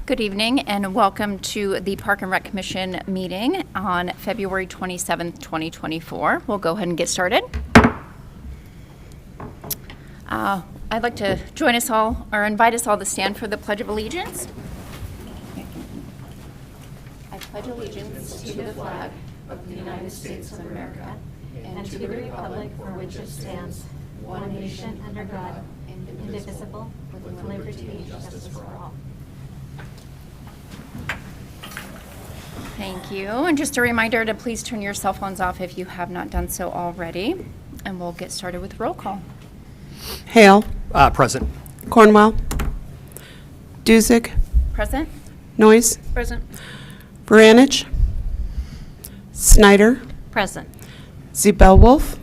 Good evening and welcome to the Park and Rec Commission meeting on February 27th, 2024. We'll go ahead and get started. I'd like to join us all, or invite us all to stand for the Pledge of Allegiance. I pledge allegiance to the flag of the United States of America and to the republic for which it stands, one nation under God, indivisible, with liberty and justice for all. Thank you. And just a reminder to please turn your cell phones off if you have not done so already. And we'll get started with roll call. Hale. Present. Cornwell. Duzick. Present. Noyes. Present. Baranich. Snyder. Present. Zebel-Wolf.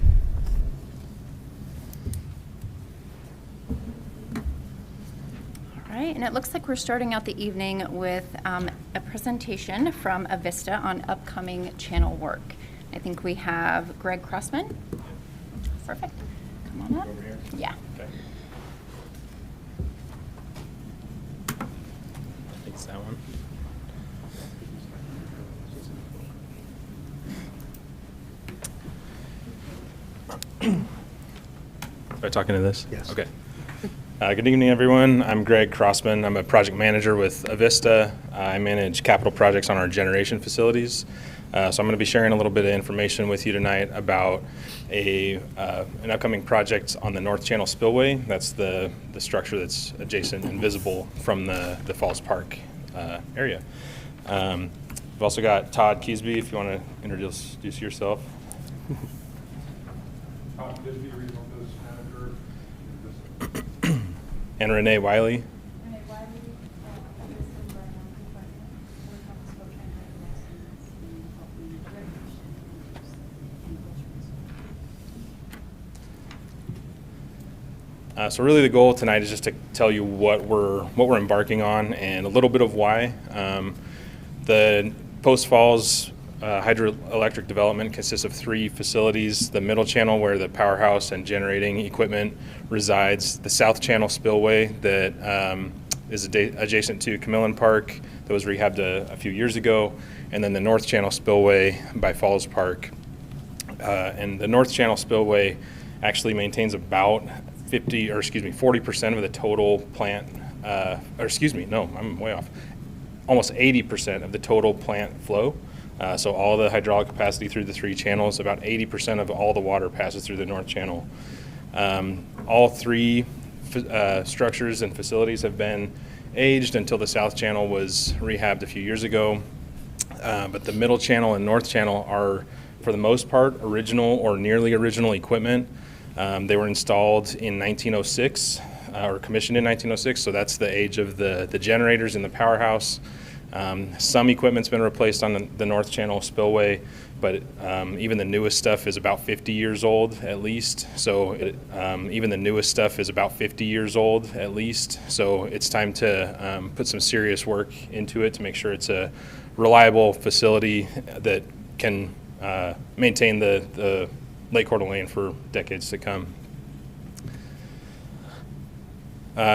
All right, and it looks like we're starting out the evening with a presentation from Avista on upcoming channel work. I think we have Greg Crossman. Perfect. Come on up. Over here? Yeah. Okay. I think it's that one. Am I talking to this? Yes. Okay. Good evening, everyone. I'm Greg Crossman. I'm a project manager with Avista. I manage capital projects on our generation facilities. So I'm going to be sharing a little bit of information with you tonight about an upcoming project on the North Channel Spillway. That's the structure that's adjacent and visible from the Falls Park area. We've also got Todd Keesby, if you want to introduce yourself. Todd Keesby, Regional Business Manager. And Renee Wiley. So really the goal tonight is just to tell you what we're embarking on and a little bit of why. The Post Falls hydroelectric development consists of 3 facilities: the middle channel where the powerhouse and generating equipment resides, the South Channel Spillway that is adjacent to Camillin Park that was rehabbed a few years ago, and then the North Channel Spillway by Falls Park. And the North Channel Spillway actually maintains about 40% of the total plant, I'm way off. Almost 80% of the total plant flow. So all the hydraulic capacity through the 3 channels, about 80% of all the water passes through the North Channel. All 3 structures and facilities have been aged until the South Channel was rehabbed a few years ago. But the Middle Channel and North Channel are, for the most part, original or nearly original equipment. They were installed in 1906 or commissioned in 1906, so that's the age of the generators in the powerhouse. Some equipment's been replaced on the North Channel Spillway, but even the newest stuff is about 50 years old at least. So it's time to put some serious work into it to make sure it's a reliable facility that can maintain the Lake Coeur d'Alene for decades to come.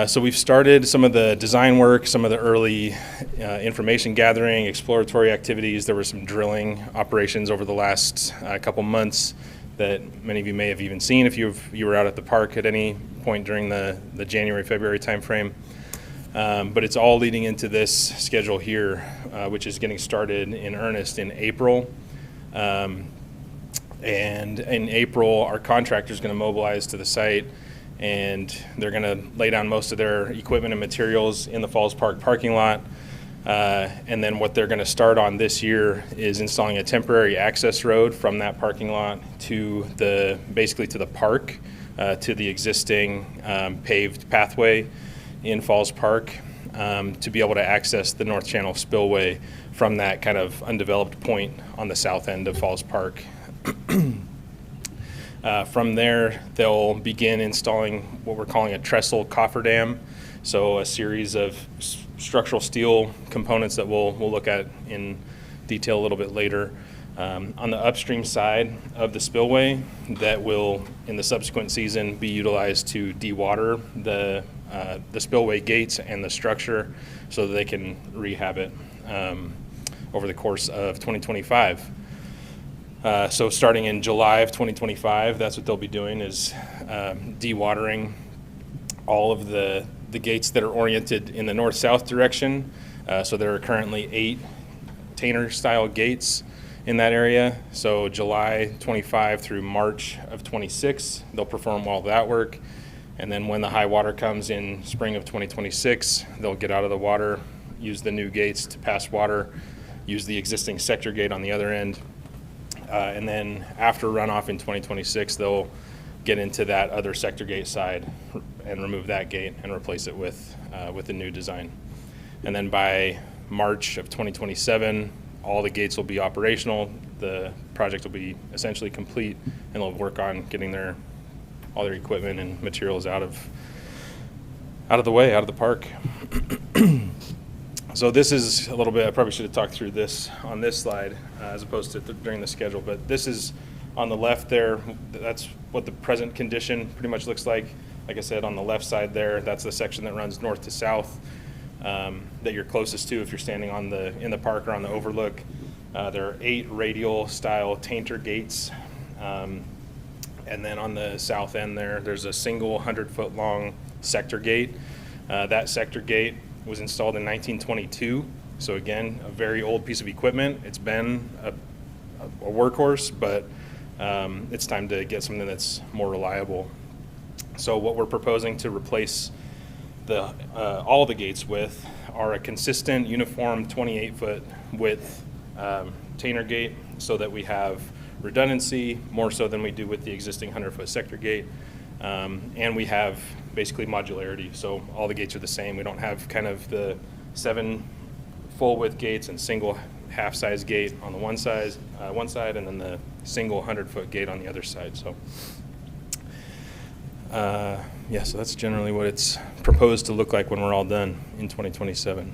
So we've started some of the design work, some of the early information gathering, exploratory activities. There were some drilling operations over the last couple months that many of you may have even seen if you were out at the park at any point during the January, February timeframe. But it's all leading into this schedule here, which is getting started in earnest in April. And in April, our contractor is going to mobilize to the site, and they're going to lay down most of their equipment and materials in the Falls Park parking lot. And then what they're going to start on this year is installing a temporary access road from that parking lot to basically to the park, to the existing paved pathway in Falls Park, to be able to access the North Channel Spillway from that kind of undeveloped point on the south end of Falls Park. From there, they'll begin installing what we're calling a trestle cofferdam, so a series of structural steel components that we'll look at in detail a little bit later. On the upstream side of the spillway, that will, in the subsequent season, be utilized to dewater the spillway gates and the structure so that they can rehab it over the course of 2025. So starting in July of 2025, that's what they'll be doing, is dewatering all of the gates that are oriented in the north-south direction. So there are currently 8 Tainer-style gates in that area. So July 25 through March of 26, they'll perform all that work. And then when the high water comes in spring of 2026, they'll get out of the water, use the new gates to pass water, use the existing sector gate on the other end. And then after runoff in 2026, they'll get into that other sector gate side and remove that gate and replace it with the new design. And then by March of 2027, all the gates will be operational. The project will be essentially complete, and they'll work on getting all their equipment and materials out of the way, out of the park. So this is a little bit, I probably should have talked through this on this slide as opposed to during the schedule, but this is on the left there. That's what the present condition pretty much looks like. Like I said, on the left side there, that's the section that runs north to south that you're closest to if you're standing in the park or on the overlook. There are 8 radial style tainter gates. And then on the south end there's a single 100-foot long sector gate. That sector gate was installed in 1922. So again, a very old piece of equipment. It's been a workhorse, but it's time to get something that's more reliable. So what we're proposing to replace all the gates with are a consistent, uniform 28-foot width Tainer gate, so that we have redundancy, more so than we do with the existing 100-foot sector gate. And we have basically modularity, so all the gates are the same. We don't have kind of the 7 full width gates and single half-size gate on the one side, and then the single 100-foot gate on the other side. So yeah, so that's generally what it's proposed to look like when we're all done in 2027.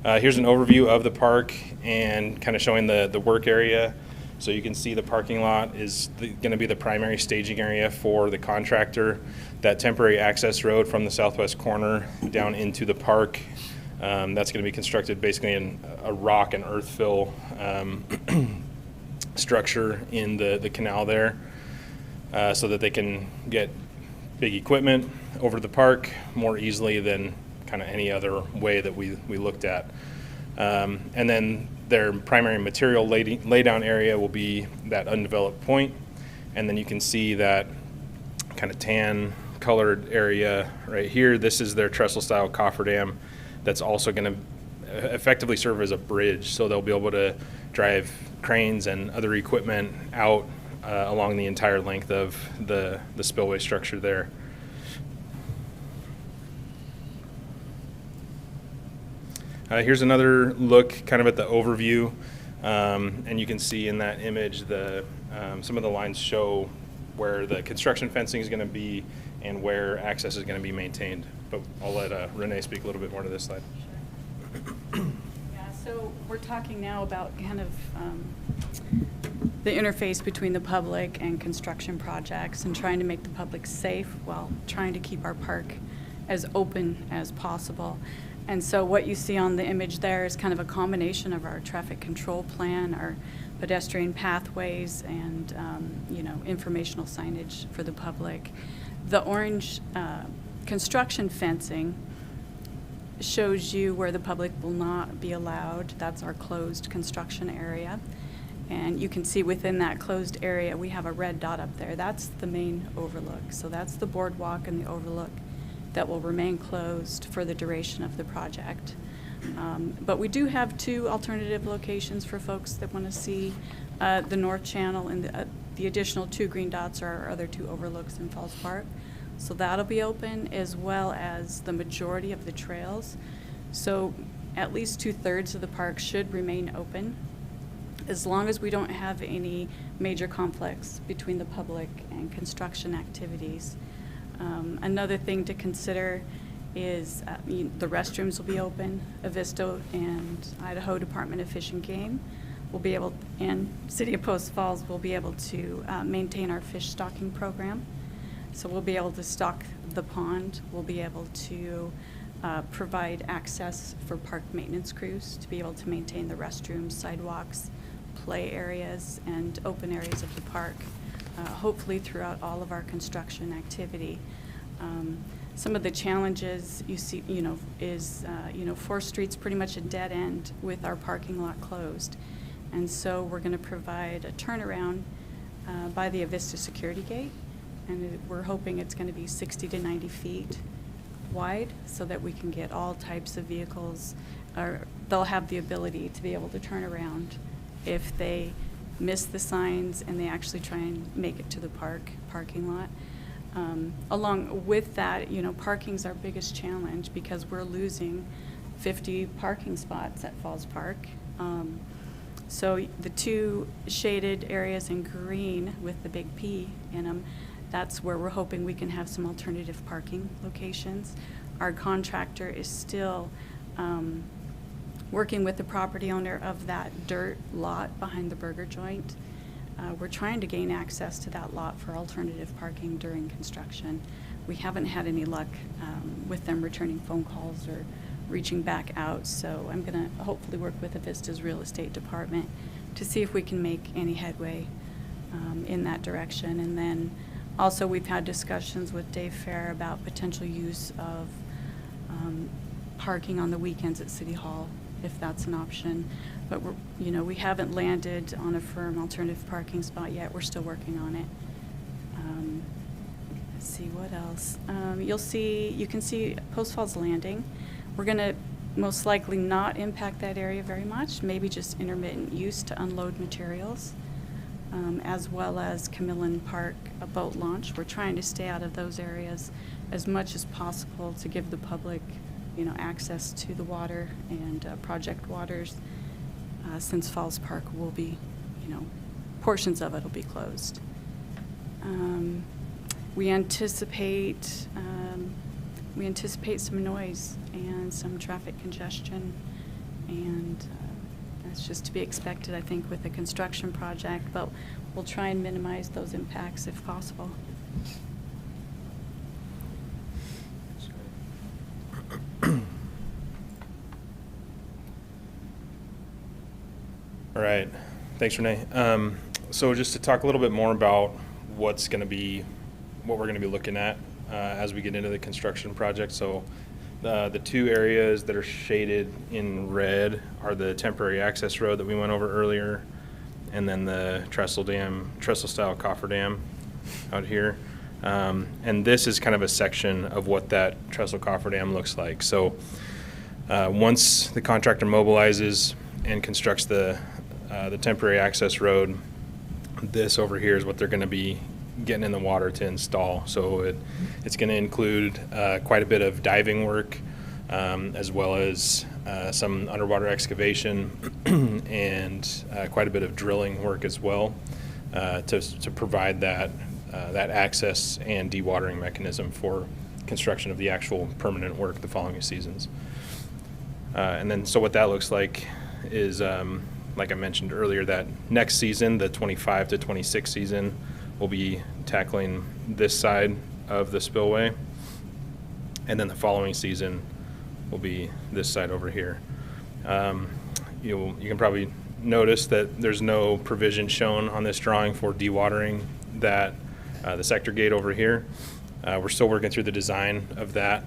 Here's an overview of the park and kind of showing the work area. So you can see the parking lot is going to be the primary staging area for the contractor. That temporary access road from the southwest corner down into the park, that's going to be constructed basically in a rock and earth fill structure in the canal there, so that they can get big equipment over the park more easily than kind of any other way that we looked at. And then their primary material laydown area will be that undeveloped point. And then you can see that kind of tan colored area right here. This is their trestle style cofferdam that's also going to effectively serve as a bridge. So they'll be able to drive cranes and other equipment out along the entire length of the spillway structure there. Here's another look kind of at the overview, and you can see in that image some of the lines show where the construction fencing is going to be and where access is going to be maintained. But I'll let Renee speak a little bit more to this slide. Yeah, so we're talking now about kind of the interface between the public and construction projects and trying to make the public safe while trying to keep our park as open as possible. And so what you see on the image there is kind of a combination of our traffic control plan, our pedestrian pathways, and informational signage for the public. The orange construction fencing shows you where the public will not be allowed. That's our closed construction area. And you can see within that closed area, we have a red dot up there. That's the main overlook. So that's the boardwalk and the overlook that will remain closed for the duration of the project. But we do have 2 alternative locations for folks that want to see the North Channel, and the additional 2 green dots are our other 2 overlooks in Falls Park. So that'll be open, as well as the majority of the trails. So at least 2/3 of the park should remain open, as long as we don't have any major conflicts between the public and construction activities. Another thing to consider is the restrooms will be open. Avista and Idaho Department of Fish and Game will be able, and City of Post Falls will be able to maintain our fish stocking program. So we'll be able to stock the pond. We'll be able to provide access for park maintenance crews to be able to maintain the restrooms, sidewalks, play areas, and open areas of the park, hopefully throughout all of our construction activity. Some of the challenges you see, is, 4th Street's pretty much a dead end with our parking lot closed. And so we're going to provide a turnaround by the Avista security gate, and we're hoping it's going to be 60 to 90 feet wide so that we can get all types of vehicles, or they'll have the ability to be able to turn around if they miss the signs and they actually try and make it to the parking lot. Along with that, parking's our biggest challenge because we're losing 50 parking spots at Falls Park. So the 2 shaded areas in green with the big P in them, that's where we're hoping we can have some alternative parking locations. Our contractor is still working with the property owner of that dirt lot behind the burger joint. We're trying to gain access to that lot for alternative parking during construction. We haven't had any luck with them returning phone calls or reaching back out, so I'm going to hopefully work with Avista's real estate department to see if we can make any headway in that direction. And then also we've had discussions with Dave Fair about potential use of parking on the weekends at City Hall, if that's an option. But we haven't landed on a firm alternative parking spot yet. We're still working on it. Let's see what else. You can see Post Falls Landing. We're going to most likely not impact that area very much, maybe just intermittent use to unload materials, as well as Camillin Park, a boat launch. We're trying to stay out of those areas as much as possible to give the public, access to the water and project waters, since Falls Park will be, portions of it will be closed. We anticipate some noise and some traffic congestion, and that's just to be expected, I think, with a construction project, but we'll try and minimize those impacts if possible. All right, thanks, Renee. So just to talk a little bit more about what we're going to be looking at as we get into the construction project. So the 2 areas that are shaded in red are the temporary access road that we went over earlier, and then the trestle style cofferdam out here. And this is kind of a section of what that trestle cofferdam looks like. So once the contractor mobilizes and constructs the temporary access road, this over here is what they're going to be getting in the water to install. So it's going to include quite a bit of diving work, as well as some underwater excavation and quite a bit of drilling work as well, to provide that access and dewatering mechanism for construction of the actual permanent work the following seasons. And then so what that looks like is, like I mentioned earlier, that next season, the 25 to 26 season, we'll be tackling this side of the spillway, and then the following season will be this side over here. You can probably notice that there's no provision shown on this drawing for dewatering the sector gate over here. We're still working through the design of that.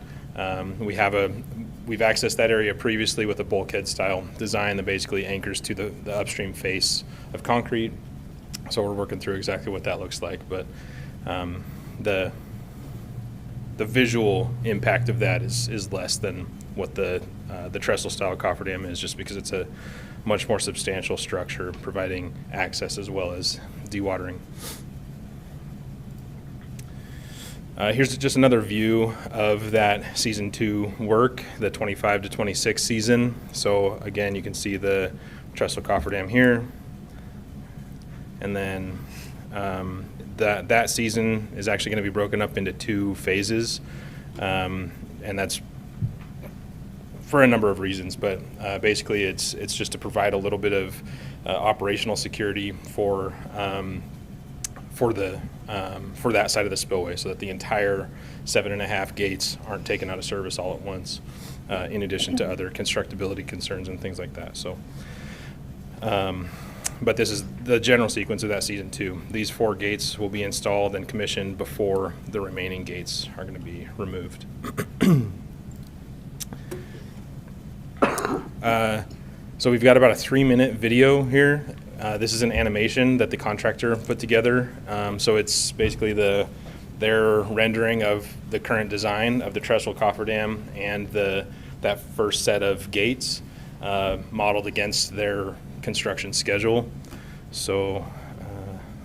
We've accessed that area previously with a bulkhead style design that basically anchors to the upstream face of concrete. So we're working through exactly what that looks like, but the visual impact of that is less than what the trestle style cofferdam is, just because it's a much more substantial structure providing access as well as dewatering. Here's just another view of that season 2 work, the 25 to 26 season. So again, you can see the trestle cofferdam here, and then that season is actually going to be broken up into 2 phases, and that's for a number of reasons. But basically, it's just to provide a little bit of operational security for for that side of the spillway, so that the entire 7.5 gates aren't taken out of service all at once, in addition to other constructability concerns and things like that. So, but this is the general sequence of that season 2. These 4 gates will be installed and commissioned before the remaining gates are going to be removed. So we've got about a 3-minute video here. This is an animation that the contractor put together. So it's basically their rendering of the current design of the trestle cofferdam and that first set of gates modeled against their construction schedule. So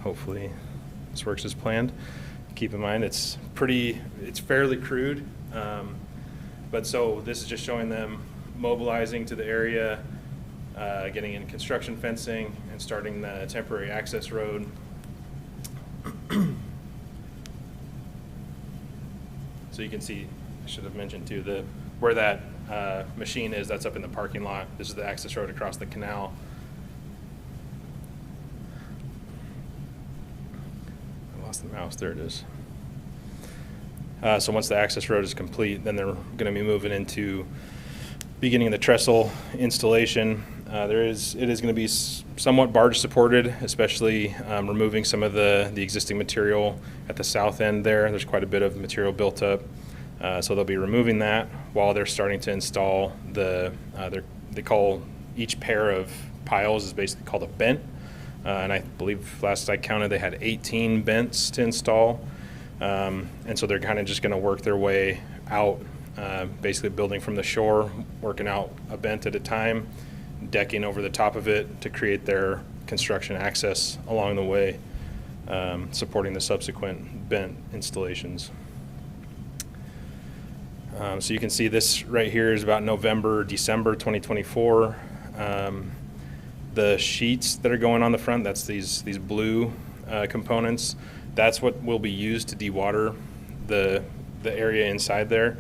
hopefully this works as planned. Keep in mind it's fairly crude, but so this is just showing them mobilizing to the area, getting in construction fencing, and starting the temporary access road. So you can see, I should have mentioned too, where that machine is, that's up in the parking lot. This is the access road across the canal. I lost the mouse, there it is. So once the access road is complete, then they're going to be moving into beginning of the trestle installation. It is going to be somewhat barge supported, especially removing some of the existing material at the south end there. There's quite a bit of material built up. So they'll be removing that while they're starting to install they call each pair of piles is basically called a bent. And I believe last I counted they had 18 bents to install. And so they're kind of just going to work their way out, basically building from the shore, working out a bent at a time, decking over the top of it to create their construction access along the way, supporting the subsequent bent installations. So you can see this right here is about November, December 2024. The sheets that are going on the front, that's these blue components. That's what will be used to dewater the area inside there.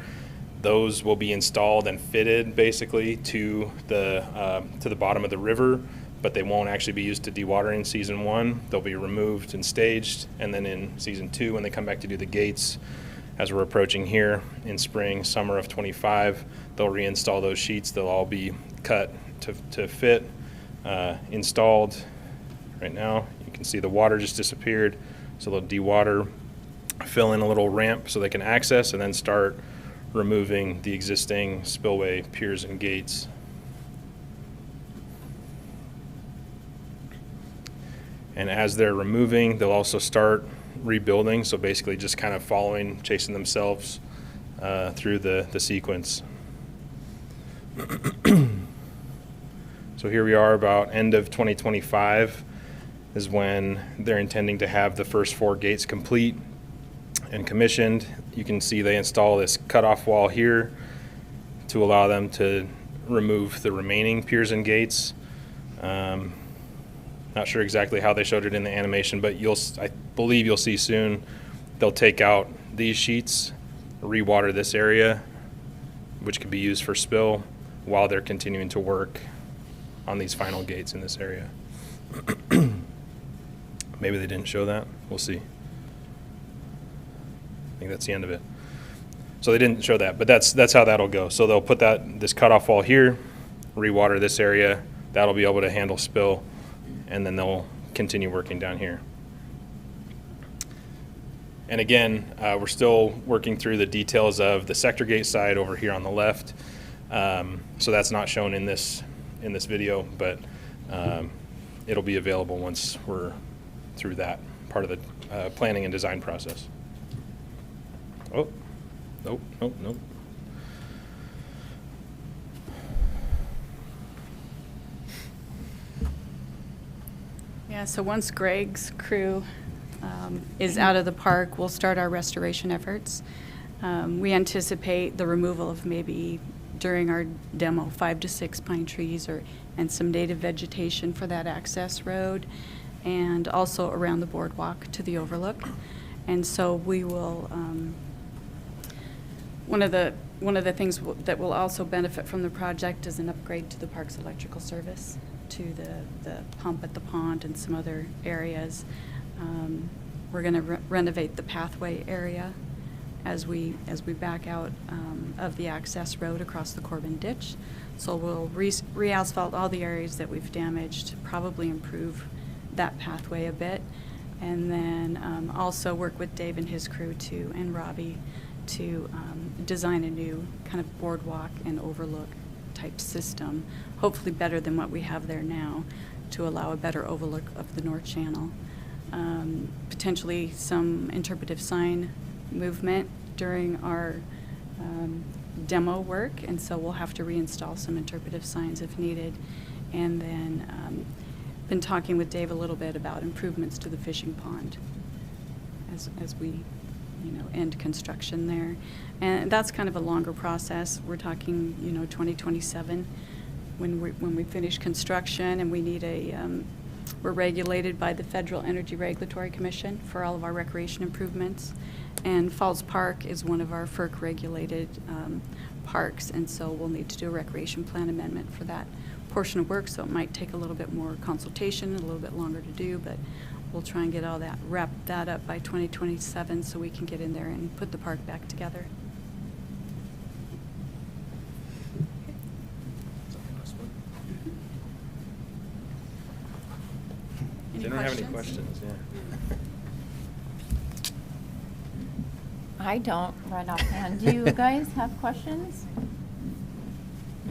Those will be installed and fitted basically to the bottom of the river, but they won't actually be used to dewater in season 1. They'll be removed and staged, and then in season 2, when they come back to do the gates, as we're approaching here in spring, summer of 25, they'll reinstall those sheets. They'll all be cut to fit, installed. Right now, you can see the water just disappeared, so they'll dewater, fill in a little ramp so they can access, and then start removing the existing spillway piers and gates. And as they're removing, they'll also start rebuilding, so basically just kind of chasing themselves through the sequence. So here we are, about end of 2025 is when they're intending to have the first 4 gates complete and commissioned. You can see they install this cutoff wall here to allow them to remove the remaining piers and gates. Not sure exactly how they showed it in the animation, but I believe you'll see soon they'll take out these sheets, rewater this area, which could be used for spill, while they're continuing to work on these final gates in this area. Maybe they didn't show that. We'll see. I think that's the end of it. So they didn't show that, but that's how that'll go. So they'll put this cutoff wall here, rewater this area. That'll be able to handle spill, and then they'll continue working down here. And again, we're still working through the details of the sector gate side over here on the left. So that's not shown in this video, but it'll be available once we're through that part of the planning and design process. Oh, nope. Yeah, so once Greg's crew is out of the park, we'll start our restoration efforts. We anticipate the removal of maybe during our demo 5 to 6 pine trees and some native vegetation for that access road, and also around the boardwalk to the overlook. And so we will, one of the things that will also benefit from the project is an upgrade to the park's electrical service, to the pump at the pond and some other areas. We're going to renovate the pathway area as we back out of the access road across the Corbin Ditch. So we'll re-asphalt all the areas that we've damaged, probably improve that pathway a bit, and then also work with Dave and his crew and Robbie to design a new kind of boardwalk and overlook type system, hopefully better than what we have there now, to allow a better overlook of the North Channel. Potentially some interpretive sign movement during our demo work, and so we'll have to reinstall some interpretive signs if needed. And then been talking with Dave a little bit about improvements to the fishing pond as we end construction there. And that's kind of a longer process. We're talking 2027 when we finish construction, and we need we're regulated by the Federal Energy Regulatory Commission for all of our recreation improvements. And Falls Park is one of our FERC-regulated parks, and so we'll need to do a recreation plan amendment for that portion of work, so it might take a little bit more consultation, a little bit longer to do, but we'll try and get all that, wrap that up by 2027 so we can get in there and put the park back together. Does anyone have any questions? Yeah. I don't right offhand. Do you guys have questions?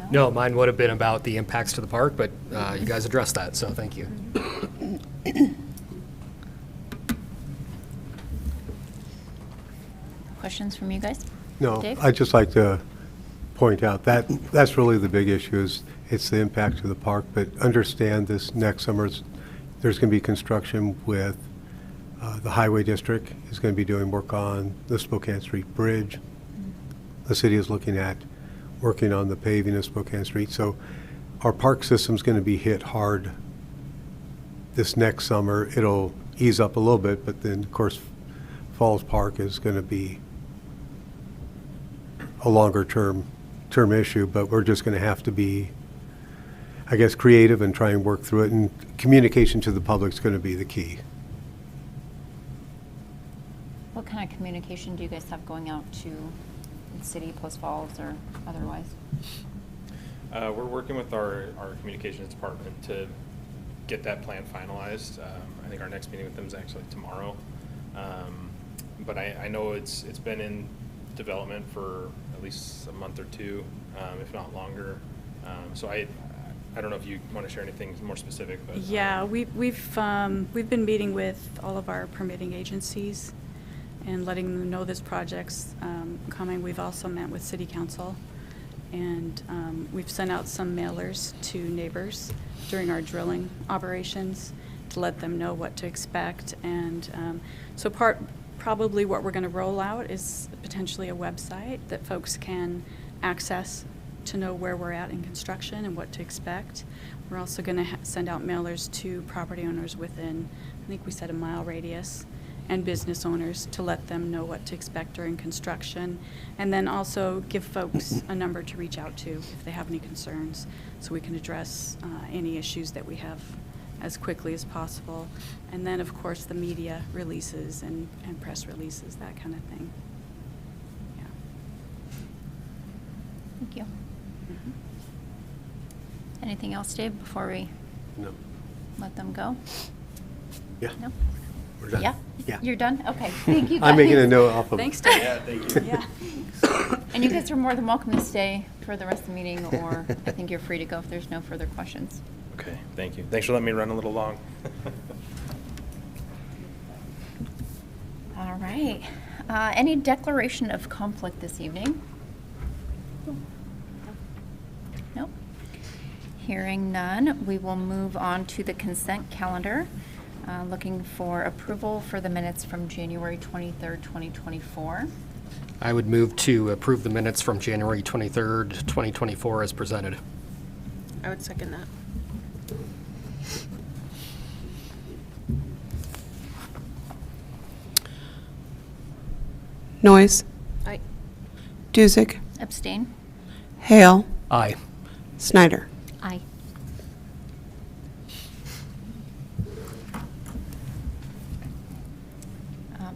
No, mine would have been about the impacts to the park, but you guys addressed that, so thank you. Questions from you guys? No, Dave? I'd just like to point out that that's really the big issue, is it's the impact to the park. But understand this next summer, there's going to be construction with the Highway District is going to be doing work on the Spokane Street Bridge. The city is looking at working on the paving of Spokane Street. So our park system's going to be hit hard this next summer. It'll ease up a little bit, but then, of course, Falls Park is going to be a longer term issue, but we're just going to have to be, I guess, creative and try and work through it. And communication to the public is going to be the key. What kind of communication do you guys have going out to the city, Post Falls, or otherwise? We're working with our communications department to get that plan finalized. I think our next meeting with them is actually tomorrow. But I know it's been in development for at least a month or two, if not longer. So I don't know if you want to share anything more specific, but Yeah, we've been meeting with all of our permitting agencies and letting them know this project's coming. We've also met with City Council, and we've sent out some mailers to neighbors during our drilling operations to let them know what to expect. And so probably what we're going to roll out is potentially a website that folks can access to know where we're at in construction and what to expect. We're also going to send out mailers to property owners within, I think we said, a mile radius, and business owners to let them know what to expect during construction, and then also give folks a number to reach out to if they have any concerns, so we can address any issues that we have as quickly as possible. And then, of course, the media releases and press releases, that kind of thing. Yeah. Thank you. Anything else, Dave, before we No. let them go? Yeah. No? We're done. Yeah? Yeah. You're done? Okay, thank you guys. I'm making a note off of. Thanks, Dave. yeah, thank you. Yeah. And you guys are more than welcome to stay for the rest of the meeting, or I think you're free to go if there's no further questions. Okay, thank you. Thanks for letting me run a little long. All right. Any declaration of conflict this evening? Nope. Hearing none, we will move on to the consent calendar. Looking for approval for the minutes from January 23rd, 2024. I would move to approve the minutes from January 23rd, 2024 as presented. I would second that. Noyes, Aye. Duzick, Abstain? Hale, Aye. Snyder. Aye.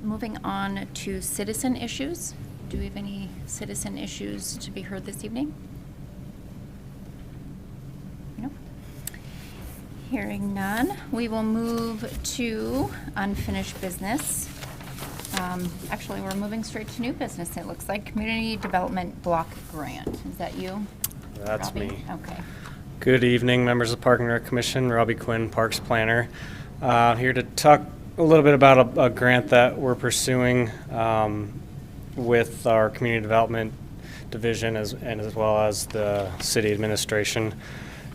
Moving on to citizen issues. Do we have any citizen issues to be heard this evening? No. Hearing none, we will move to unfinished business. Actually, we're moving straight to new business. It looks like Community Development Block Grant. Is that you? That's Robbie? me. Okay. Good evening, members of the Park and Rec Commission. Robbie Quinn, Parks Planner. Here to talk a little bit about a grant that we're pursuing with our Community Development Division as well as the City Administration.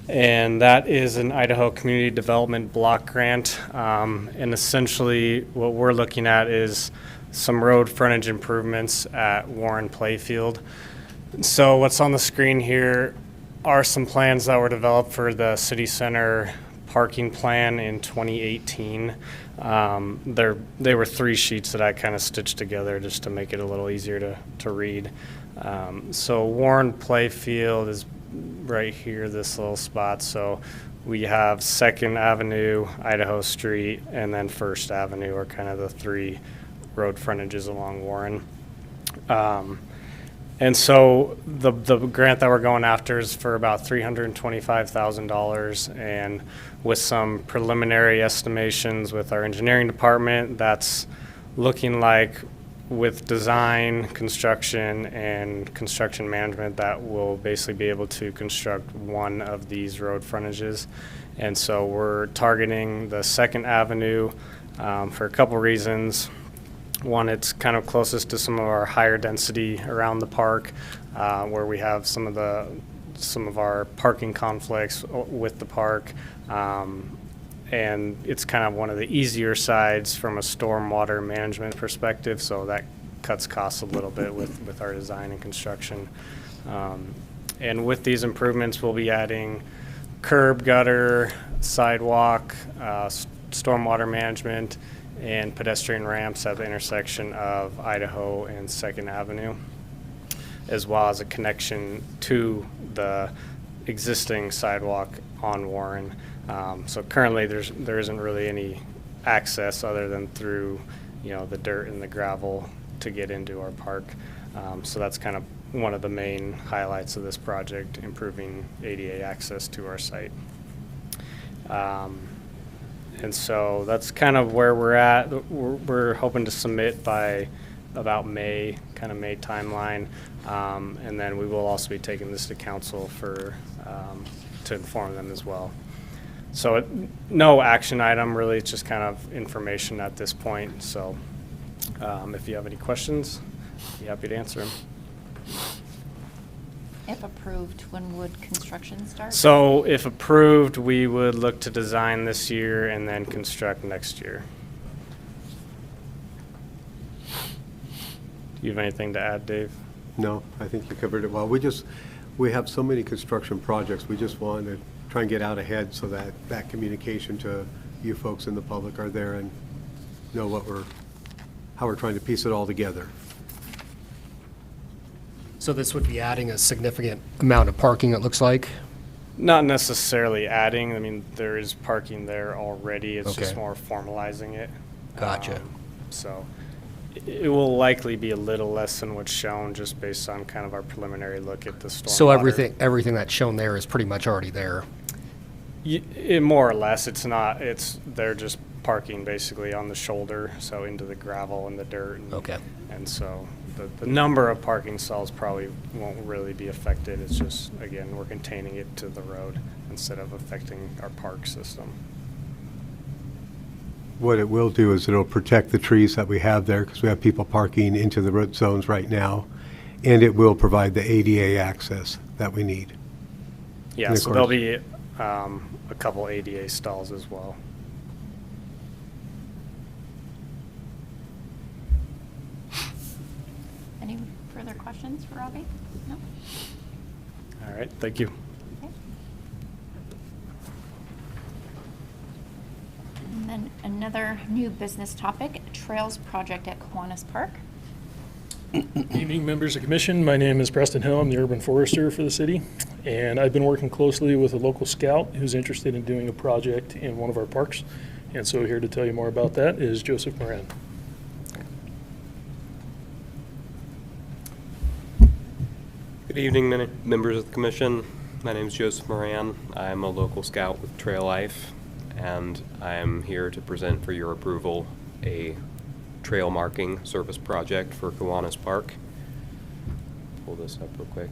And that is an Idaho Community Development Block Grant. And essentially what we're looking at is some road frontage improvements at Warren Playfield. So what's on the screen here are some plans that were developed for the city center parking plan in 2018. They were 3 sheets that I kind of stitched together just to make it a little easier to read. So Warren Playfield is right here, this little spot. So we have 2nd Avenue, Idaho Street, and then 1st Avenue are kind of the 3 road frontages along Warren. And so the grant that we're going after is for about $325,000, and with some preliminary estimations with our engineering department, that's looking like with design, construction, and construction management that we'll basically be able to construct one of these road frontages. And so we're targeting the 2nd Avenue for a couple reasons. One, it's kind of closest to some of our higher density around the park, where we have some of our parking conflicts with the park, and it's kind of one of the easier sides from a stormwater management perspective, so that cuts costs a little bit with our design and construction. And with these improvements, we'll be adding curb, gutter, sidewalk, stormwater management, and pedestrian ramps at the intersection of Idaho and 2nd Avenue, as well as a connection to the existing sidewalk on Warren. So currently there isn't really any access other than through, the dirt and the gravel to get into our park. So that's kind of one of the main highlights of this project, improving ADA access to our site. And so that's kind of where we're at. We're hoping to submit by about May, kind of May timeline. And then we will also be taking this to council to inform them as well. So no action item, really, it's just kind of information at this point. So if you have any questions, I'd be happy to answer them. If approved, when would construction start? So if approved, we would look to design this year and then construct next year. Do you have anything to add, Dave? No, I think you covered it well. We have so many construction projects, we just want to try and get out ahead so that communication to you folks in the public are there and know how we're trying to piece it all together. So this would be adding a significant amount of parking, it looks like? Not necessarily adding. I mean, there is parking there already. It's just Okay. more formalizing it. Gotcha. So it will likely be a little less than what's shown just based on kind of our preliminary look at the stormwater. So everything that's shown there is pretty much already there? More or less. They're just parking basically on the shoulder, so into the gravel and the dirt. Okay. And so the number of parking stalls probably won't really be affected. It's just, again, we're containing it to the road instead of affecting our park system. What it will do is it'll protect the trees that we have there because we have people parking into the road zones right now, and it will provide the ADA access that we need. Yeah, And of so there'll course- be a couple ADA stalls as well. Any further questions for Robbie? No? All right, thank you. Okay. And then another new business topic, Trails Project at Kiwanis Park. Evening, members of commission. My name is Preston Hill. I'm the urban forester for the city, and I've been working closely with a local scout who's interested in doing a project in one of our parks. And so here to tell you more about that is Joseph Moran. Good evening, members of the commission. My name is Joseph Moran. I'm a local scout with Trail Life, and I am here to present for your approval a trail marking service project for Kiwanis Park. Pull this up real quick.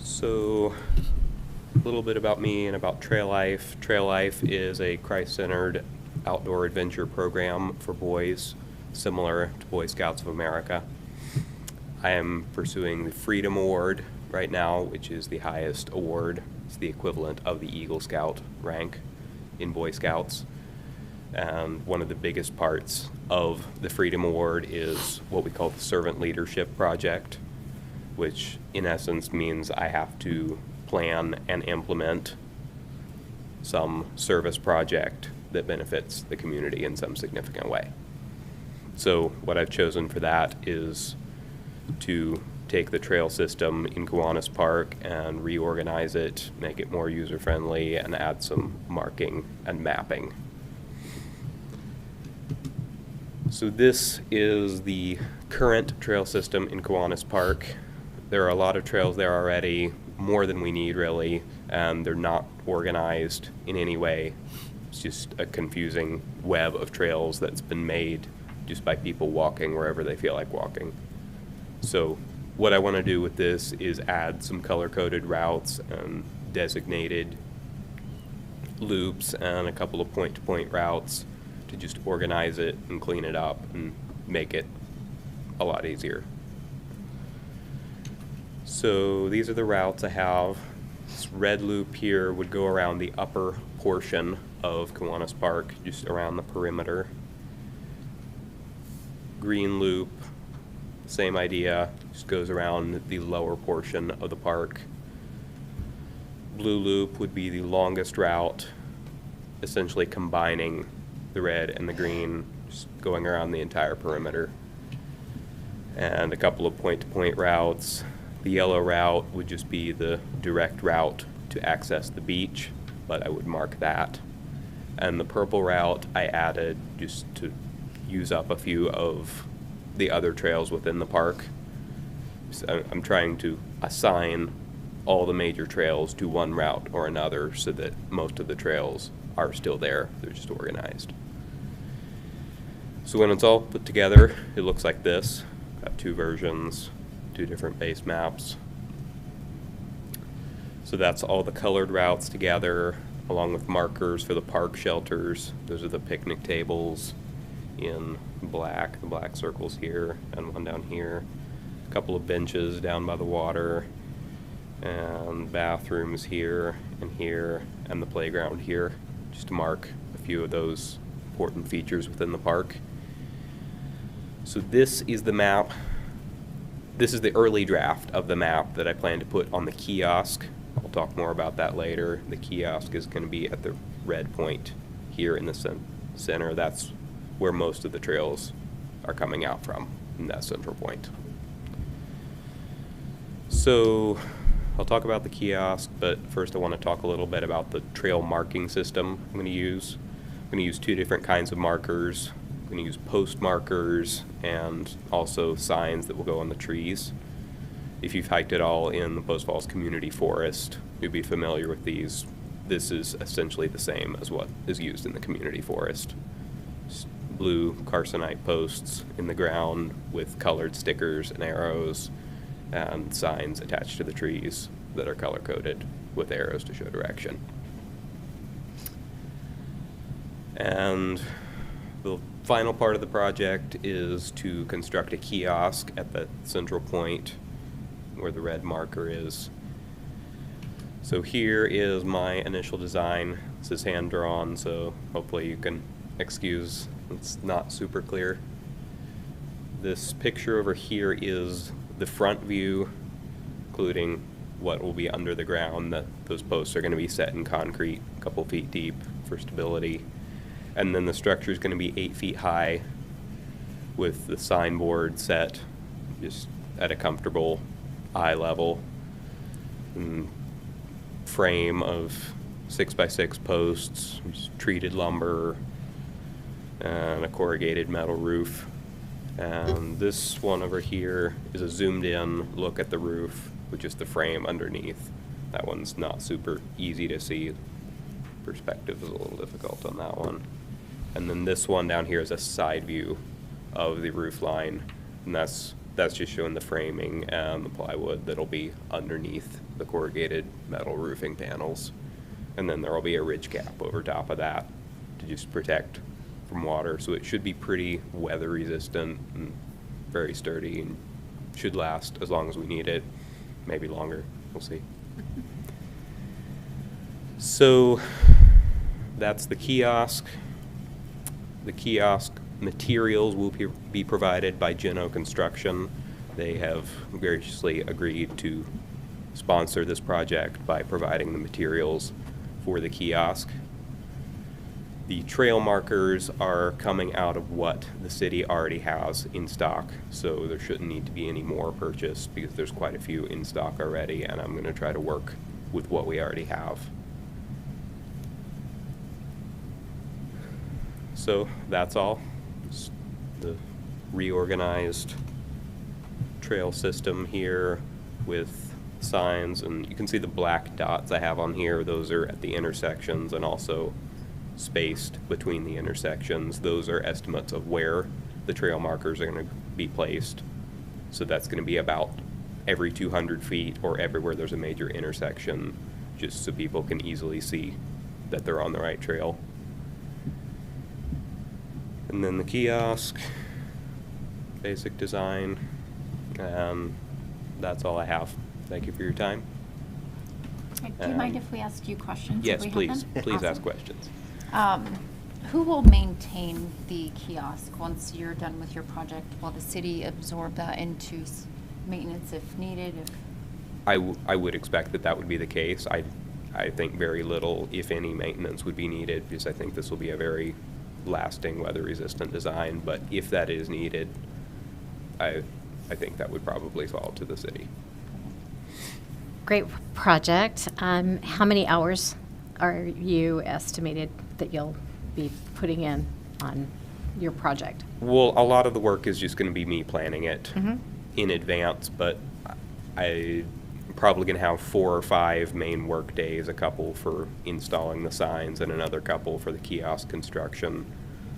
So, a little bit about me and about Trail Life. Trail Life is a Christ-centered outdoor adventure program for boys, similar to Boy Scouts of America. I am pursuing the Freedom Award right now, which is the highest award. It's the equivalent of the Eagle Scout rank in Boy Scouts. And one of the biggest parts of the Freedom Award is what we call the Servant Leadership Project, which in essence means I have to plan and implement some service project that benefits the community in some significant way. So what I've chosen for that is to take the trail system in Kiwanis Park and reorganize it, make it more user-friendly, and add some marking and mapping. So this is the current trail system in Kiwanis Park. There are a lot of trails there already, more than we need really, and they're not organized in any way. It's just a confusing web of trails that's been made just by people walking wherever they feel like walking. So what I want to do with this is add some color-coded routes and designated loops and a couple of point-to-point routes to just organize it and clean it up and make it a lot easier. So these are the routes I have. This red loop here would go around the upper portion of Kiwanis Park, just around the perimeter. Green loop, same idea, just goes around the lower portion of the park. Blue loop would be the longest route, essentially combining the red and the green, just going around the entire perimeter. And a couple of point-to-point routes. The yellow route would just be the direct route to access the beach, but I would mark that. And the purple route I added just to use up a few of the other trails within the park. So I'm trying to assign all the major trails to one route or another so that most of the trails are still there. They're just organized. So when it's all put together, it looks like this. Got two versions, two different base maps. So that's all the colored routes together, along with markers for the park shelters. Those are the picnic tables in black, the black circles here, and one down here. A couple of benches down by the water, and bathrooms here, and the playground here, just to mark a few of those important features within the park. So this is the map. This is the early draft of the map that I plan to put on the kiosk. I'll talk more about that later. The kiosk is going to be at the red point here in the center. That's where most of the trails are coming out from, in that central point. So I'll talk about the kiosk, but first I want to talk a little bit about the trail marking system I'm going to use. I'm going to use two different kinds of markers. I'm going to use post markers and also signs that will go on the trees. If you've hiked at all in the Post Falls Community Forest, you'll be familiar with these. This is essentially the same as what is used in the community forest. Just blue carcinite posts in the ground with colored stickers and arrows and signs attached to the trees that are color-coded with arrows to show direction. And the final part of the project is to construct a kiosk at the central point where the red marker is. So here is my initial design. This is hand-drawn, so hopefully you can excuse it's not super clear. This picture over here is the front view, including what will be under the ground. Those posts are going to be set in concrete, a couple feet deep for stability. And then the structure is going to be 8 feet high with the signboard set just at a comfortable eye level. And frame of 6x6 posts, treated lumber, and a corrugated metal roof. And this one over here is a zoomed in look at the roof with just the frame underneath. That one's not super easy to see. Perspective is a little difficult on that one. And then this one down here is a side view of the roof line, and that's just showing the framing and the plywood that'll be underneath the corrugated metal roofing panels. And then there'll be a ridge cap over top of that to just protect from water. So it should be pretty weather resistant and very sturdy and should last as long as we need it, maybe longer, we'll see. So that's the kiosk. The kiosk materials will be provided by Geno Construction. They have graciously agreed to sponsor this project by providing the materials for the kiosk. The trail markers are coming out of what the city already has in stock, so there shouldn't need to be any more purchased because there's quite a few in stock already, and I'm going to try to work with what we already have. So that's all. Just the reorganized trail system here with signs, and you can see the black dots I have on here. Those are at the intersections and also spaced between the intersections. Those are estimates of where the trail markers are going to be placed. So that's going to be about every 200 feet or everywhere there's a major intersection, just so people can easily see that they're on the right trail. And then the kiosk, basic design, and that's all I have. Thank you for your time. Do you mind if we ask you questions? Yes, if we please. have them? Please Awesome. ask questions. Who will maintain the kiosk once you're done with your project? Will the city absorb that into maintenance if needed? I would expect that that would be the case. I think very little, if any, maintenance would be needed because I think this will be a very lasting, weather-resistant design. But if that is needed, I think that would probably fall to the city. Great project. How many hours are you estimated that you'll be putting in on your project? Well, a lot of the work is just going to be me planning it in advance, but I'm probably going to have 4 or 5 main work days, a couple for installing the signs and another couple for the kiosk construction,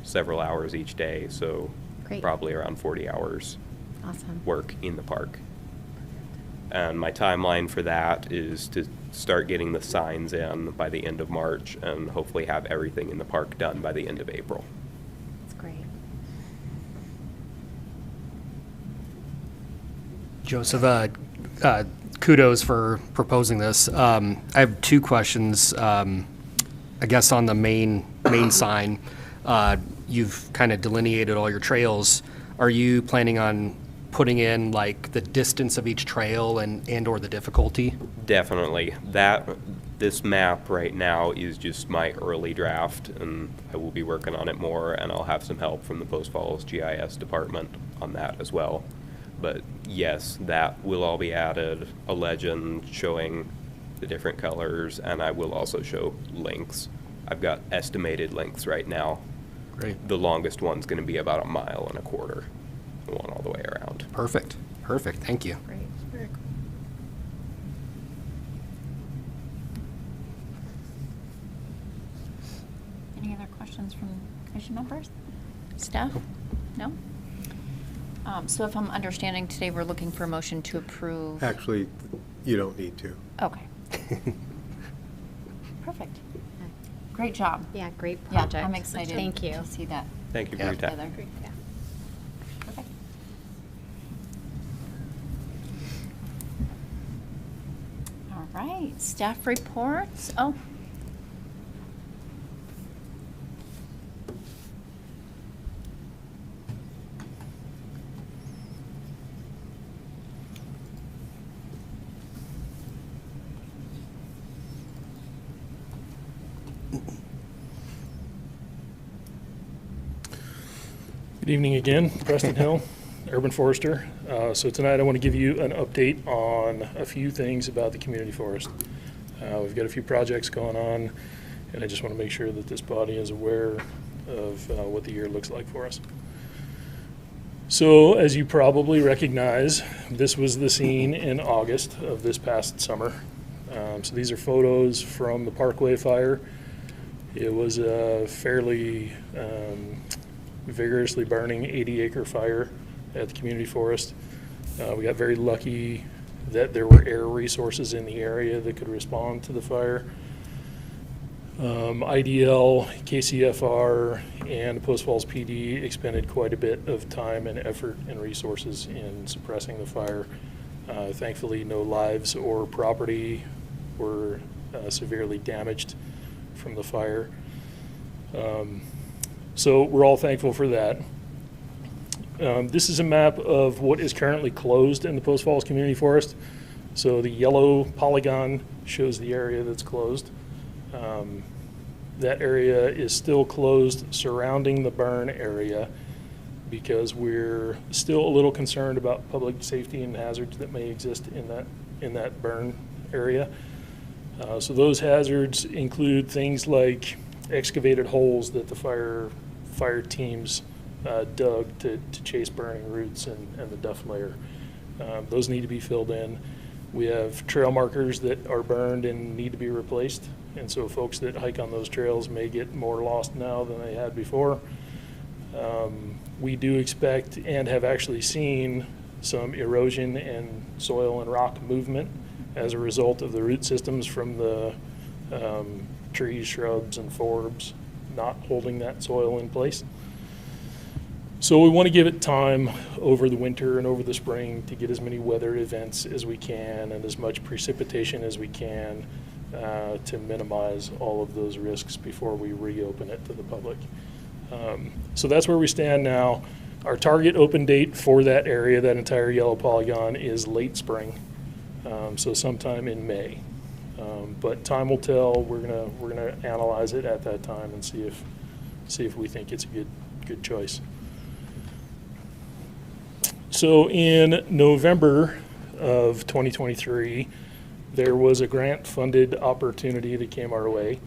several hours each day, so Great. probably around 40 hours Awesome. work in the park. And my timeline for that is to start getting the signs in by the end of March and hopefully have everything in the park done by the end of April. That's great. Joseph, kudos for proposing this. I have 2 questions. I guess on the main sign, you've kind of delineated all your trails. Are you planning on putting in like the distance of each trail and or the difficulty? Definitely. This map right now is just my early draft, and I will be working on it more, and I'll have some help from the Post Falls GIS department on that as well. But yes, that will all be added, a legend showing the different colors, and I will also show lengths. I've got estimated lengths right now. Great. The longest one's going to be about 1.25 miles, the one all the way around. Perfect. Thank you. Great. Very cool. Any other questions from commission members? Staff? No? So if I'm understanding today, we're looking for a motion to approve. Actually, you don't need to. Okay. Perfect. Great job. Yeah, great Yeah, project. I'm excited Thank you. to see that Thank you for your time. together. Yeah. Perfect. All right, staff reports. Oh. Good evening again, Preston Hill, Urban Forester. So tonight I want to give you an update on a few things about the community forest. We've got a few projects going on, and I just want to make sure that this body is aware of what the year looks like for us. So, as you probably recognize, this was the scene in August of this past summer. So these are photos from the Parkway fire. It was a fairly vigorously burning 80-acre fire at the community forest. We got very lucky that there were air resources in the area that could respond to the fire. IDL, KCFR, and Post Falls PD expended quite a bit of time and effort and resources in suppressing the fire. Thankfully, no lives or property were severely damaged from the fire. So we're all thankful for that. This is a map of what is currently closed in the Post Falls Community Forest. So the yellow polygon shows the area that's closed. That area is still closed surrounding the burn area because we're still a little concerned about public safety and hazards that may exist in that burn area. So those hazards include things like excavated holes that the fire teams dug to chase burning roots and the duff layer. Those need to be filled in. We have trail markers that are burned and need to be replaced. And so folks that hike on those trails may get more lost now than they had before. We do expect and have actually seen some erosion and soil and rock movement as a result of the root systems from the trees, shrubs, and forbs not holding that soil in place. So we want to give it time over the winter and over the spring to get as many weather events as we can and as much precipitation as we can to minimize all of those risks before we reopen it to the public. So that's where we stand now. Our target open date for that area, that entire yellow polygon, is late spring, so sometime in May. But time will tell. We're gonna analyze it at that time and see if we think it's a good choice. So in November of 2023, there was a grant-funded opportunity that came our way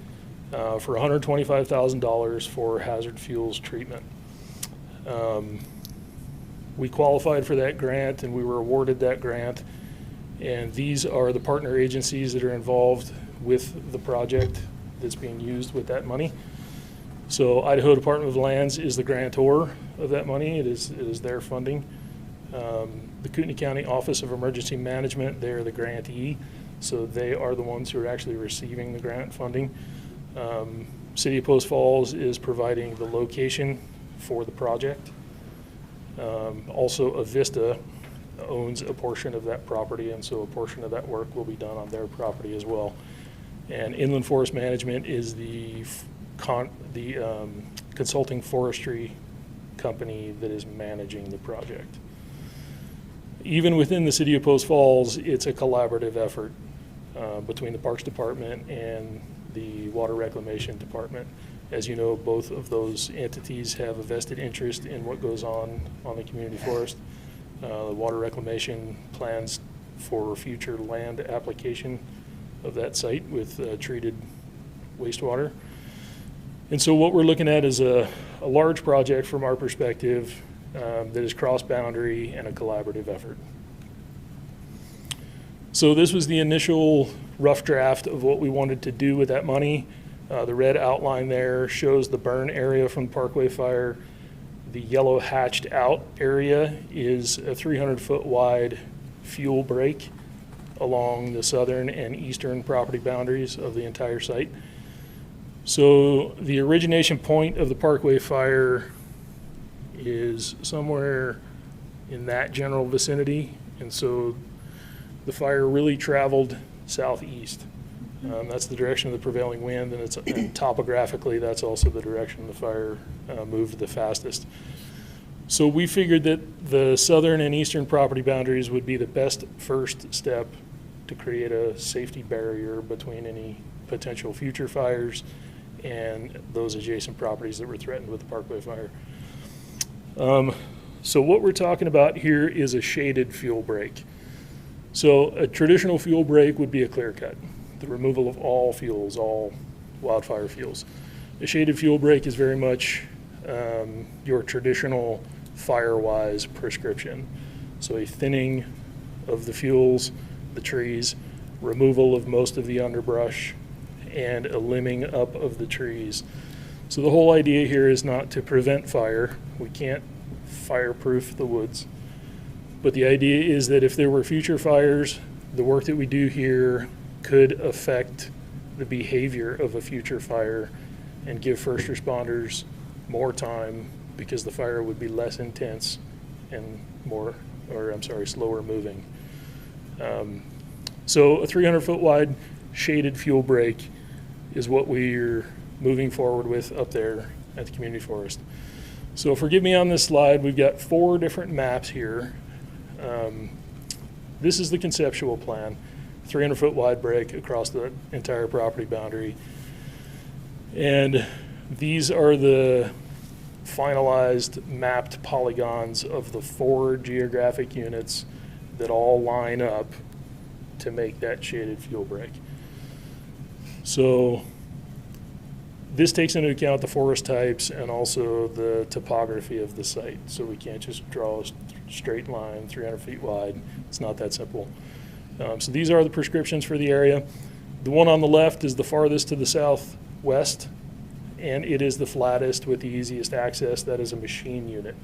for $125,000 for hazard fuels treatment. We qualified for that grant and we were awarded that grant. And these are the partner agencies that are involved with the project that's being used with that money. So Idaho Department of Lands is the grantor of that money. It is their funding. The Kootenai County Office of Emergency Management, they're the grantee. So they are the ones who are actually receiving the grant funding. City of Post Falls is providing the location for the project. Also, Avista owns a portion of that property, and so a portion of that work will be done on their property as well. And Inland Forest Management is the consulting forestry company that is managing the project. Even within the City of Post Falls, it's a collaborative effort between the Parks Department and the Water Reclamation Department. As you know, both of those entities have a vested interest in what goes on the community forest. The Water Reclamation plans for future land application of that site with treated wastewater. And so what we're looking at is a large project from our perspective that is cross-boundary and a collaborative effort. So this was the initial rough draft of what we wanted to do with that money. The red outline there shows the burn area from the Parkway fire. The yellow hatched out area is a 300-foot wide fuel break along the southern and eastern property boundaries of the entire site. So the origination point of the Parkway fire is somewhere in that general vicinity, and so the fire really traveled southeast. That's the direction of the prevailing wind, and topographically, that's also the direction the fire moved the fastest. So we figured that the southern and eastern property boundaries would be the best first step to create a safety barrier between any potential future fires and those adjacent properties that were threatened with the Parkway fire. So what we're talking about here is a shaded fuel break. So a traditional fuel break would be a clear cut, the removal of all fuels, all wildfire fuels. A shaded fuel break is very much your traditional fire-wise prescription. So a thinning of the fuels, the trees, removal of most of the underbrush, and a limbing up of the trees. So the whole idea here is not to prevent fire. We can't fireproof the woods. But the idea is that if there were future fires, the work that we do here could affect the behavior of a future fire and give first responders more time because the fire would be less intense and slower moving. So a 300-foot wide shaded fuel break is what we're moving forward with up there at the community forest. So forgive me on this slide, we've got 4 different maps here. This is the conceptual plan, 300-foot wide break across the entire property boundary. And these are the finalized mapped polygons of the 4 geographic units that all line up to make that shaded fuel break. So this takes into account the forest types and also the topography of the site. So we can't just draw a straight line 300 feet wide. It's not that simple. So these are the prescriptions for the area. The one on the left is the farthest to the southwest, and it is the flattest with the easiest access. That is a machine unit.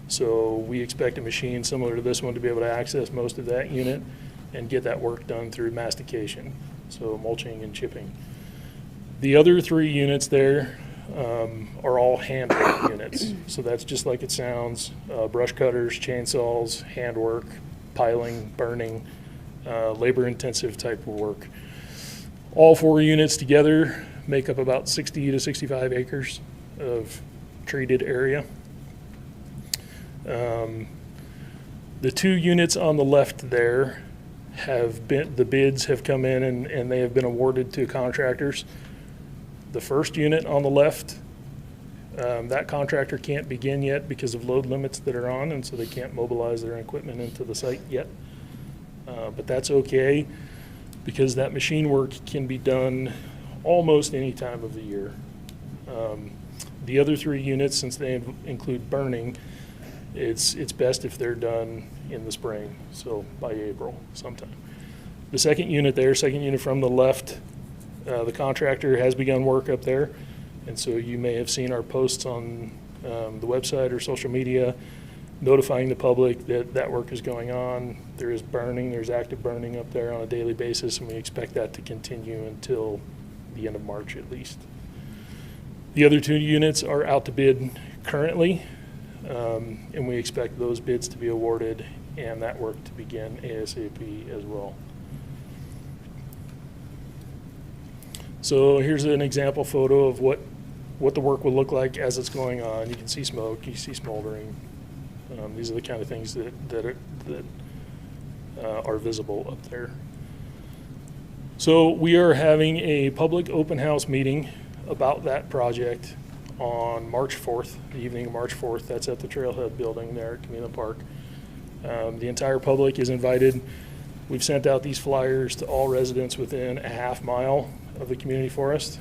So we expect a machine similar to this one to be able to access most of that unit and get that work done through mastication, so mulching and chipping. The other 3 units there are all hand work units. So that's just like it sounds, brush cutters, chainsaws, handwork, piling, burning, labor-intensive type of work. All 4 units together make up about 60 to 65 acres of treated area. The 2 units on the left there the bids have come in and they have been awarded to contractors. The first unit on the left, that contractor can't begin yet because of load limits that are on, and so they can't mobilize their equipment into the site yet. But that's okay because that machine work can be done almost any time of the year. The other 3 units, since they include burning, it's best if they're done in the spring, so by April sometime. The second unit from the left, the contractor has begun work up there, and so you may have seen our posts on the website or social media notifying the public that that work is going on. There is burning, there's active burning up there on a daily basis, and we expect that to continue until the end of March at least. The other 2 units are out to bid currently, and we expect those bids to be awarded and that work to begin ASAP as well. So here's an example photo of what the work will look like as it's going on. You can see smoke, you see smoldering. These are the kind of things that are visible up there. So we are having a public open house meeting about that project on March 4th, the evening of March 4th. That's at the Trailhead building there at Camino Park. The entire public is invited. We've sent out these flyers to all residents within a half mile of the community forest.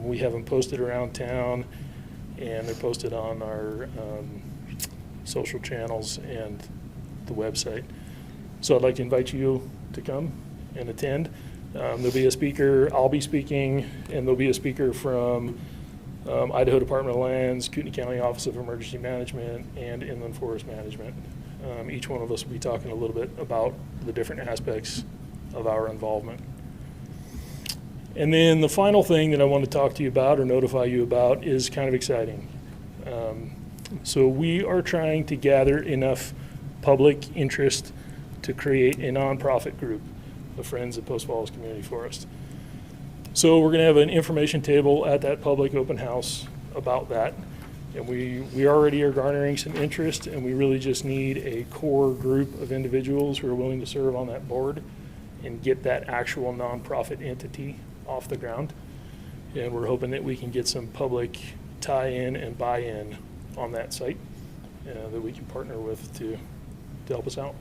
We have them posted around town, and they're posted on our social channels and the website. So I'd like to invite you to come and attend. There'll be a speaker, I'll be speaking, and there'll be a speaker from Idaho Department of Lands, Kootenai County Office of Emergency Management, and Inland Forest Management. Each one of us will be talking a little bit about the different aspects of our involvement. And then the final thing that I want to talk to you about or notify you about is kind of exciting. So we are trying to gather enough public interest to create a nonprofit group of Friends of Post Falls Community Forest. So we're going to have an information table at that public open house about that. And we already are garnering some interest, and we really just need a core group of individuals who are willing to serve on that board and get that actual nonprofit entity off the ground. And we're hoping that we can get some public tie-in and buy-in on that site that we can partner with to help us out.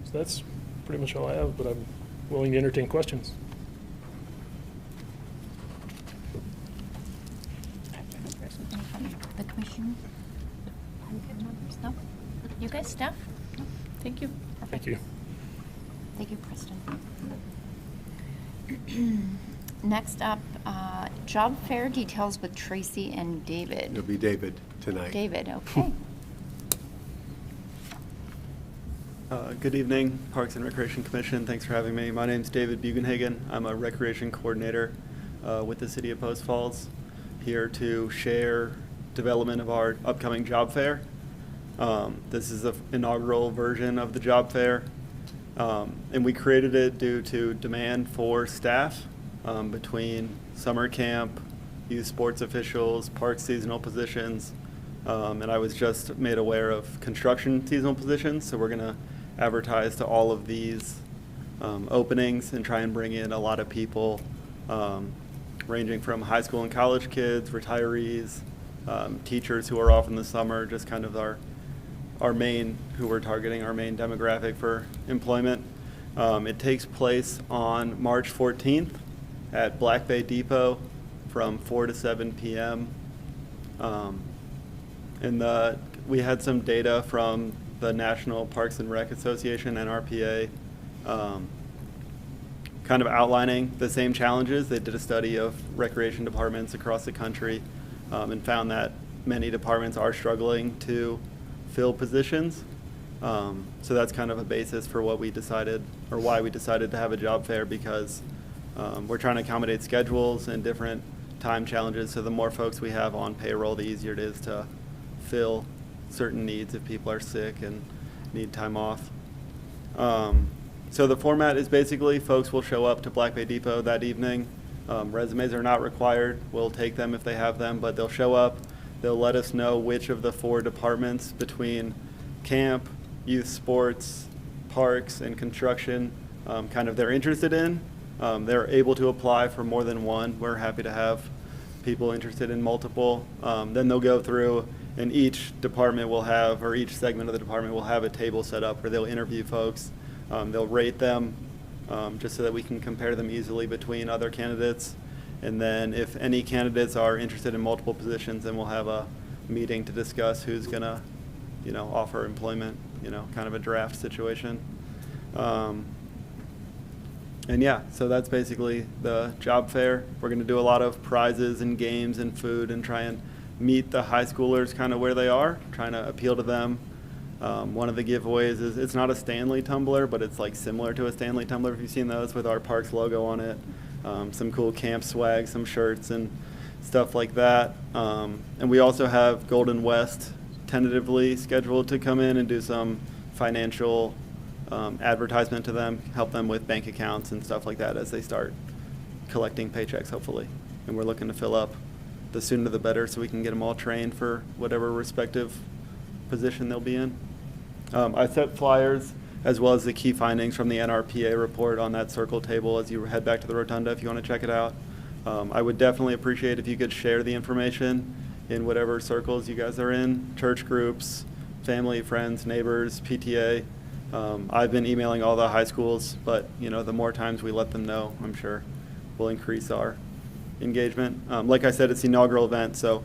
So that's pretty much all I have, but I'm willing to entertain questions. No? You guys, staff? No? Thank you. Thank you. Thank you, Kristen. Next up, job fair details with Tracy and David. It'll be David tonight. David, okay. Good evening, Parks and Recreation Commission. Thanks for having me. My name's David Bugenhagen. I'm a recreation coordinator with the City of Post Falls, here to share development of our upcoming job fair. This is the inaugural version of the job fair, and we created it due to demand for staff between summer camp, youth sports officials, park seasonal positions, and I was just made aware of construction seasonal positions, so we're going to advertise to all of these openings and try and bring in a lot of people, ranging from high school and college kids, retirees, teachers who are off in the summer, just kind of our main, who we're targeting, our main demographic for employment. It takes place on March 14th at Black Bay Depot from 4 to 7 p.m. We had some data from the National Parks and Rec Association, NRPA, kind of outlining the same challenges. They did a study of recreation departments across the country and found that many departments are struggling to fill positions. So that's kind of a basis for what we decided, or why we decided to have a job fair, because we're trying to accommodate schedules and different time challenges. So the more folks we have on payroll, the easier it is to fill certain needs if people are sick and need time off. So the format is basically folks will show up to Black Bay Depot that evening. Resumes are not required. We'll take them if they have them, but they'll show up. They'll let us know which of the 4 departments between camp, youth sports, parks, and construction kind of they're interested in. They're able to apply for more than one. We're happy to have people interested in multiple. Then they'll go through, and each department will have, or each segment of the department will have a table set up where they'll interview folks. They'll rate them just so that we can compare them easily between other candidates. And then if any candidates are interested in multiple positions, then we'll have a meeting to discuss who's going to, offer employment, kind of a draft situation. And yeah, so that's basically the job fair. We're going to do a lot of prizes and games and food and try and meet the high schoolers kind of where they are, trying to appeal to them. One of the giveaways is, it's not a Stanley tumbler, but it's like similar to a Stanley tumbler, if you've seen those, with our Parks logo on it. Some cool camp swag, some shirts and stuff like that. And we also have Golden West tentatively scheduled to come in and do some financial advertisement to them, help them with bank accounts and stuff like that as they start collecting paychecks, hopefully. And we're looking to fill up the sooner the better so we can get them all trained for whatever respective position they'll be in. I set flyers as well as the key findings from the NRPA report on that circle table as you head back to the rotunda if you want to check it out. I would definitely appreciate if you could share the information in whatever circles you guys are in, church groups, family, friends, neighbors, PTA. I've been emailing all the high schools, but the more times we let them know, I'm sure we'll increase our engagement. Like I said, it's the inaugural event, so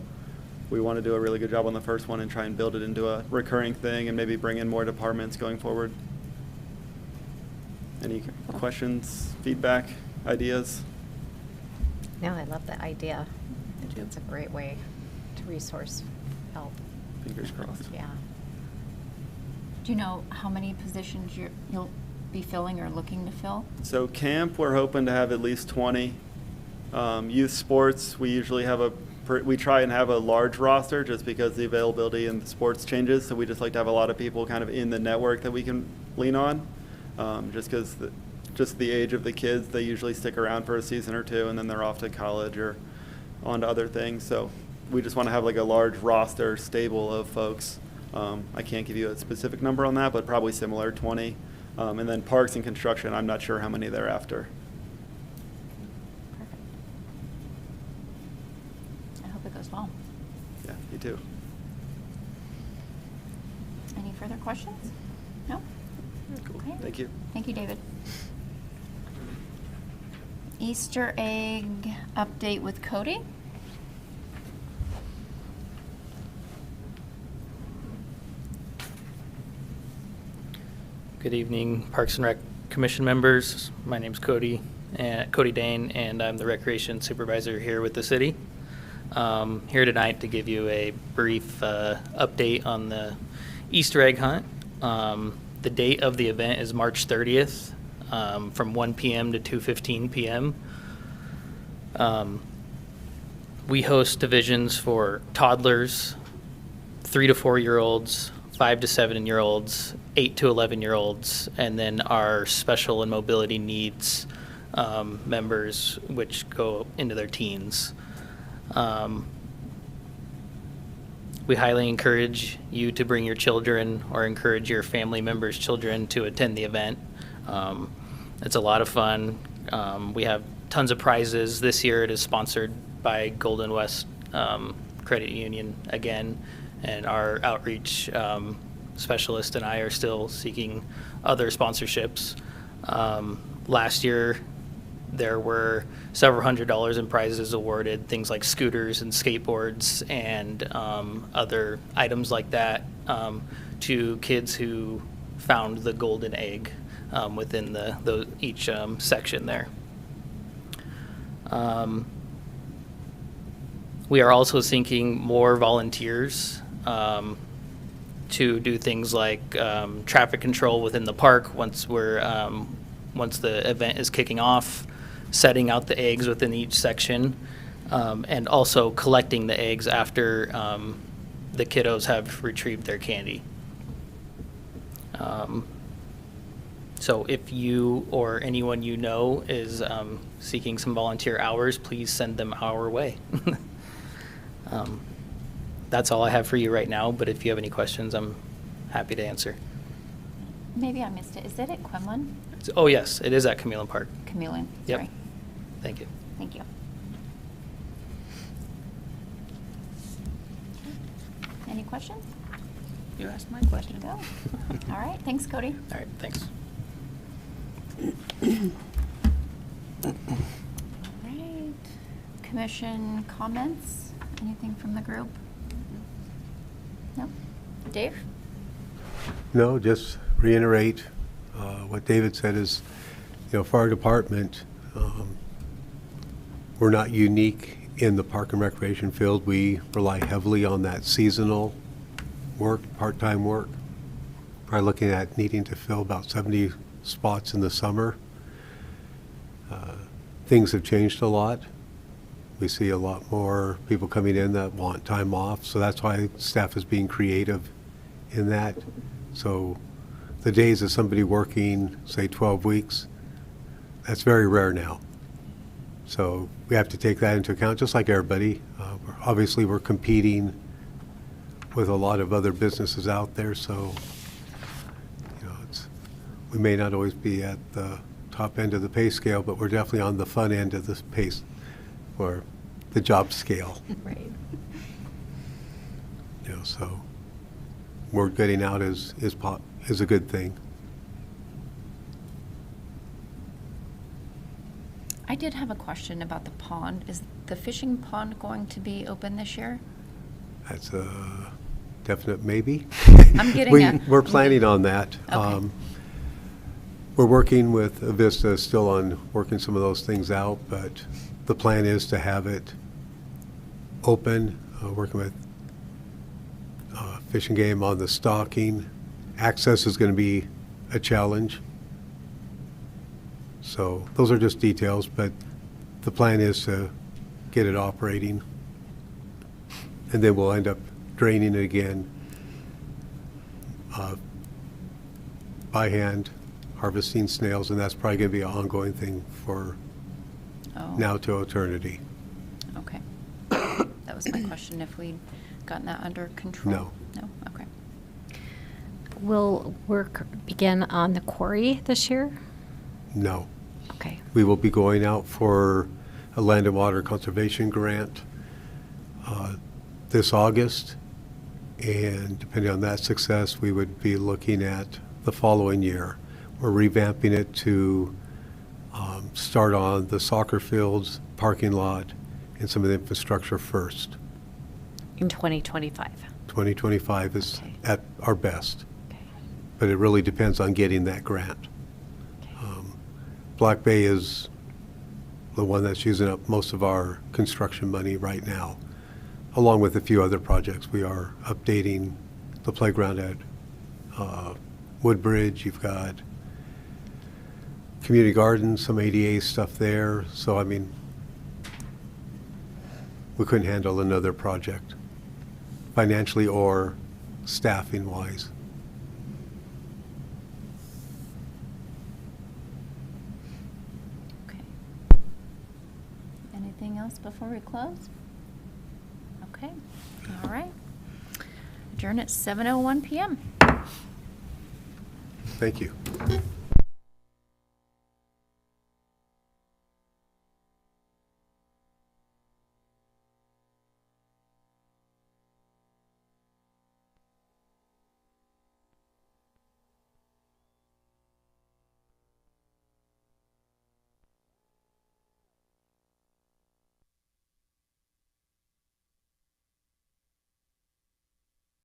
we want to do a really good job on the first one and try and build it into a recurring thing and maybe bring in more departments going forward. Any questions, feedback, ideas? No, I love the idea. It's a great way to resource help. Fingers crossed. Yeah. Do you know how many positions you'll be filling or looking to fill? So camp, we're hoping to have at least 20. Youth sports, we usually have we try and have a large roster just because the availability in the sports changes. So we just like to have a lot of people kind of in the network that we can lean on. Just because just the age of the kids, they usually stick around for a season or two and then they're off to college or on to other things. So we just want to have like a large roster stable of folks. I can't give you a specific number on that, but probably similar, 20. And then parks and construction, I'm not sure how many they're after. Perfect. I hope it goes well. Yeah, you too. Any further questions? No? Cool. Okay. Thank you. Thank you, David. Easter egg update with Cody. Good evening, Parks and Rec Commission members. My name's Cody Dehn, and I'm the Recreation Supervisor here with the city. Here tonight to give you a brief update on the Easter egg hunt. The date of the event is March 30th from 1 p.m. to 2:15 p.m. We host divisions for toddlers, 3 to 4-year-olds, 5 to 7-year-olds, 8 to 11-year-olds, and then our special and mobility needs members, which go into their teens. We highly encourage you to bring your children or encourage your family members' children to attend the event. It's a lot of fun. We have tons of prizes. This year it is sponsored by Golden West Credit Union again, and our outreach specialist and I are still seeking other sponsorships. Last year there were several $100s in prizes awarded, things like scooters and skateboards and other items like that to kids who found the golden egg within each section there. We are also seeking more volunteers to do things like traffic control within the park once the event is kicking off, setting out the eggs within each section, and also collecting the eggs after the kiddos have retrieved their candy. So if you or anyone you know is seeking some volunteer hours, please send them our way. That's all I have for you right now, but if you have any questions, I'm happy to answer. Maybe I missed it. Is it at Quinlan? Oh, yes, it is at Chameleon Park. Chameleon, Yep. sorry. Thank you. Thank you. Any questions? You asked my question. Go. All right, thanks, Cody. All right, thanks. All right, commission comments? Anything from the group? No? Dave? No, just reiterate what David said is, for our department, we're not unique in the park and recreation field. We rely heavily on that seasonal work, part-time work. Probably looking at needing to fill about 70 spots in the summer. Things have changed a lot. We see a lot more people coming in that want time off, so that's why staff is being creative in that. So the days of somebody working, say, 12 weeks, that's very rare now. So we have to take that into account, just like everybody. Obviously, we're competing with a lot of other businesses out there, so we may not always be at the top end of the pay scale, but we're definitely on the fun end of the pace or the job scale. Right. So word getting out is a good thing. I did have a question about the pond. Is the fishing pond going to be open this year? That's a definite maybe. I'm getting We're planning on that. Okay. We're working with Avista still on working some of those things out, but the plan is to have it open, working with Fish and Game on the stocking. Access is going to be a challenge. So those are just details, but the plan is to get it operating. And then we'll end up draining it again by hand, harvesting snails, and that's probably going to be an ongoing thing for now to eternity. Okay. That was my question, if we'd gotten that under control. No. No? Okay. Will work begin on the quarry this year? No. Okay. We will be going out for a land and water conservation grant this August, and depending on that success, we would be looking at the following year. We're revamping it to start on the soccer fields, parking lot, and some of the infrastructure first. In 2025? 2025 is Okay. at our best. Okay. but it really depends on getting that grant. Black Bay is the one that's using up most of our construction money right now, along with a few other projects. We are updating the playground at Woodbridge. You've got community gardens, some ADA stuff there. So, I mean, we couldn't handle another project financially or staffing-wise. Okay. Anything else before we close? Okay, all right. Adjourn at 7:01 PM. Thank you.